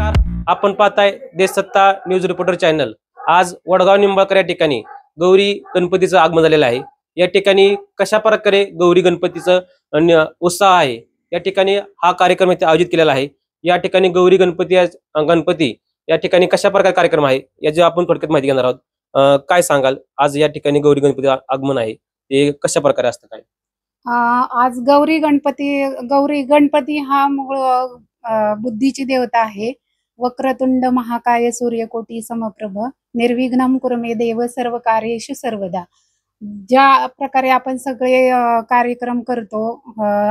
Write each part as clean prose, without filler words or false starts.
नमस्कार. आपण पाहताय देशसत्ता न्यूज रिपोर्टर चॅनल. आज वडगाव निंबाळकर या ठिकाणी गौरी गणपतीचं आगमन झालेलं आहे. या ठिकाणी कशा प्रकारे गौरी गणपतीचं उत्साह आहे, या ठिकाणी हा कार्यक्रम इथे आयोजित केलेला आहे. या ठिकाणी गौरी गणपती या ठिकाणी कशा प्रकारे कार्यक्रम आहे याची आपण थोडक्यात माहिती घेणार आहोत. काय सांगाल, आज या ठिकाणी गौरी गणपती आगमन आहे ते कशा प्रकारे असतं काय? आज गौरी गणपती हा मूळ बुद्धीची देवता आहे. वक्रतुंड महाकाय सूर्यकोटी समप्रभ निर्विघ्नं कुरु मे देव सर्व कार्येषु सर्वदा. ज्या प्रकारे आपण सगळे कार्यक्रम करतो,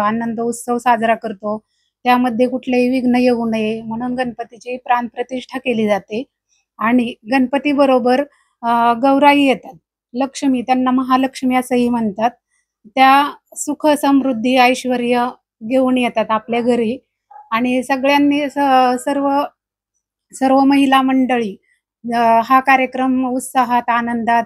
आनंद उत्सव साजरा करतो, त्यामध्ये कुठलेही विघ्न येऊ नये म्हणून गणपतीची प्राणप्रतिष्ठा केली जाते. आणि गणपती बरोबर गौराई येतात, लक्ष्मी, त्यांना महालक्ष्मी असंही म्हणतात. त्या सुख समृद्धी ऐश्वर्य घेऊन येतात आपल्या घरी. आणि सगळ्यांनी सर्व महिला मंडळी हा कार्यक्रम उत्साहात आनंदात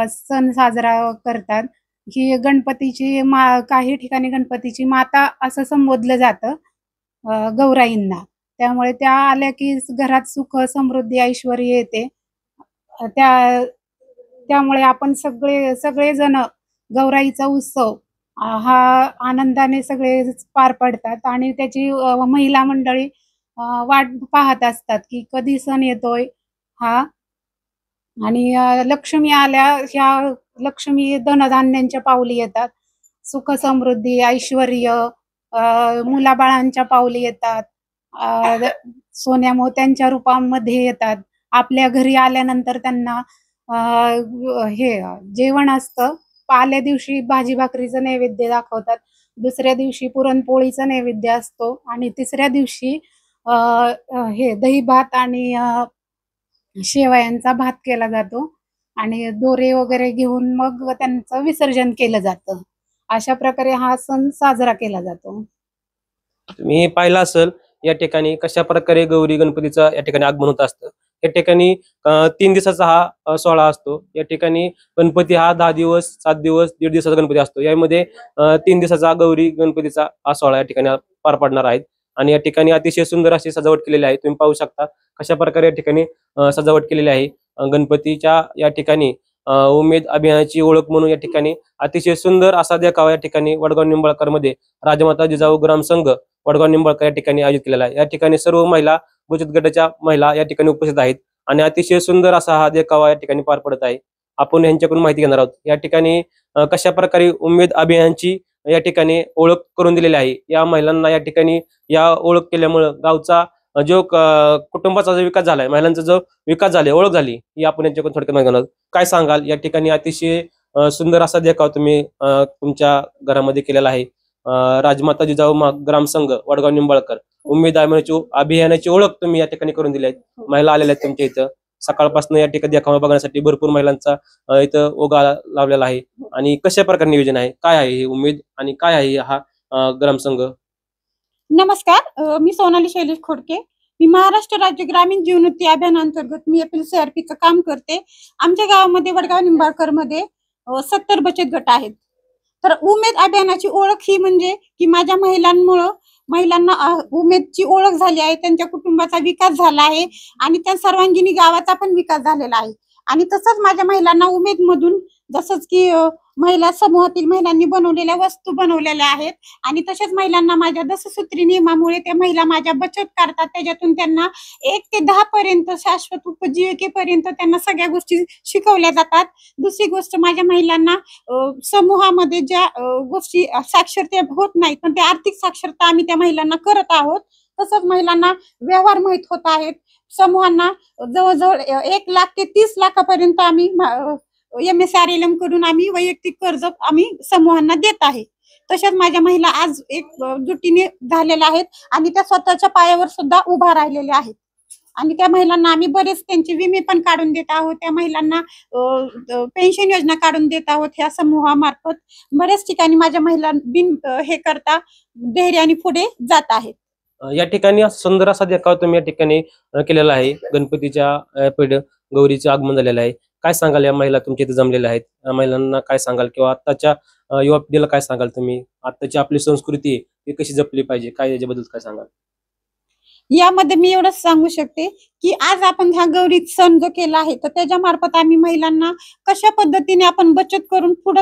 सण साजरा करतात. ही गणपतीची काही ठिकाणी गणपतीची माता असं संबोधलं जातं गौराईंना. त्यामुळे त्या आल्या की घरात सुख समृद्धी ऐश्वर्य येते. त्यामुळे आपण सगळेजण गौराईचा उत्सव हा आनंदाने सगळे पार पडतात. आणि त्याची महिला मंडळी वाट पाहत असतात की कधी सण येतोय हा. आणि लक्ष्मी आल्या, ह्या लक्ष्मी धनधान्यांच्या पावली येतात, सुख समृद्धी ऐश्वर्य मुलाबाळांच्या पावली येतात, सोन्या मोत्यांच्या रूपामध्ये येतात. आपल्या घरी आल्यानंतर त्यांना हे जेवण असतं. पहिल्या दिवशी भाजी भाकरीचं नैवेद्य दाखवतात, दुसऱ्या दिवशी पुरणपोळीचा नैवेद्य असतो, आणि तिसऱ्या दिवशी हे दही भात आणि शेवयांचा भात केला जातो. आणि दोरे वगैरे घेऊन मग त्यांचं विसर्जन केलं जातं. अशा प्रकारे हा सण साजरा केला जातो. तुम्ही पाहिलं असेल या ठिकाणी कशा प्रकारे गौरी गणपतीचा या ठिकाणी आगमन होत असतं. या ठिकाणी 3 दिवसाचा हा सोहळा असतो. या ठिकाणी गणपती हा 10 दिवस 7 दिवस 1.5 दिवसाचा गणपती असतो. यामध्ये 3 दिवसाचा गौरी गणपतीचा हा सोहळा या ठिकाणी पार पडणार आहे. आणि या ठिकाणी अतिशय सुंदर अशी सजावट केलेली आहे. तुम्ही पाहू शकता कशा प्रकारे या ठिकाणी सजावट केलेली आहे. गणपतीच्या या ठिकाणी उमेद अभियानाची ओळख म्हणून या ठिकाणी अतिशय सुंदर असा देखावा या ठिकाणी वडगाव निंबाळकर मध्ये राजमाता जिजाऊ ग्राम संघ वडगाव निंबाळकर या ठिकाणी आयोजित केलेला आहे. या ठिकाणी सर्व महिला बचत गटाच्या महिला या ठिकाणी उपस्थित आहेत आणि अतिशय सुंदर असा हा देखावा या ठिकाणी पार पडत आहे. आपण यांच्याकडून माहिती घेणार आहोत. या ठिकाणी कशा प्रकारे उमेद अभियानाची या ठिकाणी ओळख करून दिलेली आहे. या महिलांना या ठिकाणी या ओळख केल्यामुळे गावचा जो कुटुंबाचा जो विकास झालाय, महिलांचा जो विकास झाला, ओळख झाली, ही आपण यांच्याकडून थोडक्यात माहिती घेणार. काय सांगाल, या ठिकाणी अतिशय सुंदर असा देखावा तुम्ही तुमच्या घरामध्ये केलेला आहे. राजमाता जिजाऊ ग्रामसंघ वडगाव निंबाळकर उमेद अभियानाची ओळख तुम्ही या ठिकाणी करून दिली आहे. महिला आलेल्या आहेत तुमच्या इथं. सकाळपासून या ठिकाणी देखावा बघण्यासाठी भरपूर महिलांचा इथं ओघा लावलेला आहे. आणि कशा प्रकारे नियोजन आहे, काय आहे हे उमेद आणि काय आहे हा ग्रामसंघ? नमस्कार, मी सोनाली शैलेश खोडके. मी महाराष्ट्र राज्य ग्रामीण जीवनोन्नती अभियानांतर्गत मी FLCRPचं काम करते. आमच्या गावामध्ये वडगाव निंबाळकर मध्ये 70 बचत गट आहेत. तर उमेद अभियानाची ओळख ही म्हणजे की माझ्या महिलांना उमेदची ओळख झाली आहे, त्यांच्या कुटुंबाचा विकास झाला आहे आणि त्या सर्वांगीणी गावाचा पण विकास झालेला आहे. आणि तसंच माझ्या महिलांना उमेद मधून जसंच की महिला समूहातील महिलांनी बनवलेल्या वस्तू बनवलेल्या आहेत. आणि तसेच महिलांना माझ्या दशसूत्री नियमामुळे त्या महिला माझ्या बचत करतात. त्याच्यातून त्यांना 1 ते 10 पर्यंत शाश्वत उपजीविकेपर्यंत त्यांना सगळ्या गोष्टी शिकवल्या जातात. दुसरी गोष्ट, माझ्या महिलांना समूहामध्ये ज्या गोष्टी साक्षरता होत नाहीत, पण त्या आर्थिक साक्षरता आम्ही त्या महिलांना करत आहोत. तसंच महिलांना व्यवहार माहित होत आहेत. समूहांना जवळजवळ 1 लाख ते 30 लाखापर्यंत आम्ही MSRLM कडून आम्ही वैयक्तिक कर्ज आम्ही समूहांना देत आहे. तशाच माझ्या महिला आज एकजुटीने झालेल्या आहेत आणि त्या स्वतःच्या पायावर सुद्धा उभा राहिलेल्या आहेत. आणि त्या महिलांना आम्ही बरेच त्यांचे विमे पण काढून देत आहोत. त्या महिलांना पेन्शन योजना काढून देत आहोत. ह्या समूहामार्फत बऱ्याच ठिकाणी माझ्या महिला हे करता धैर्याने पुढे जात आहेत. या ठिकाणी सुंदर असा देखावा तुम्ही या ठिकाणी केलेला आहे. गणपतीच्या गौरीचं आगमन झालेलं आहे. काय सांगाल, या महिला तुमच्या इथे जमलेल्या आहेत, महिलांना काय सांगाल, किंवा आताच्या युवा पिढीला काय सांगाल तुम्ही? आताची आपली संस्कृती ही कशी जपली पाहिजे, काय याच्याबद्दल काय सांगाल? यामध्ये मी एवढंच सांगू शकते की आज आपण हा गौरी सण जो केला आहे तर त्याच्या मार्फत आम्ही महिलांना कशा पद्धतीने आपण बचत करून पुढे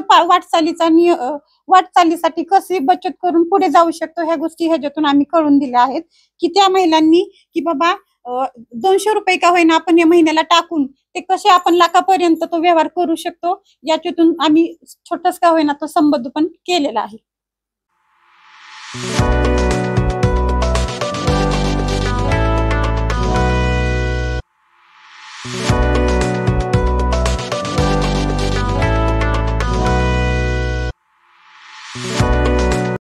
वाटचालीसाठी कशी बचत करून पुढे जाऊ शकतो ह्या गोष्टी ह्याच्यातून आम्ही कळून दिल्या आहेत की त्या महिलांनी की बाबा 200 रुपये का होईना आपण या महिन्याला टाकून ते कसे आपण लाखापर्यंत तो व्यवहार करू शकतो याच्यातून आम्ही छोटाच का होईना तो संबंध पण केलेला आहे.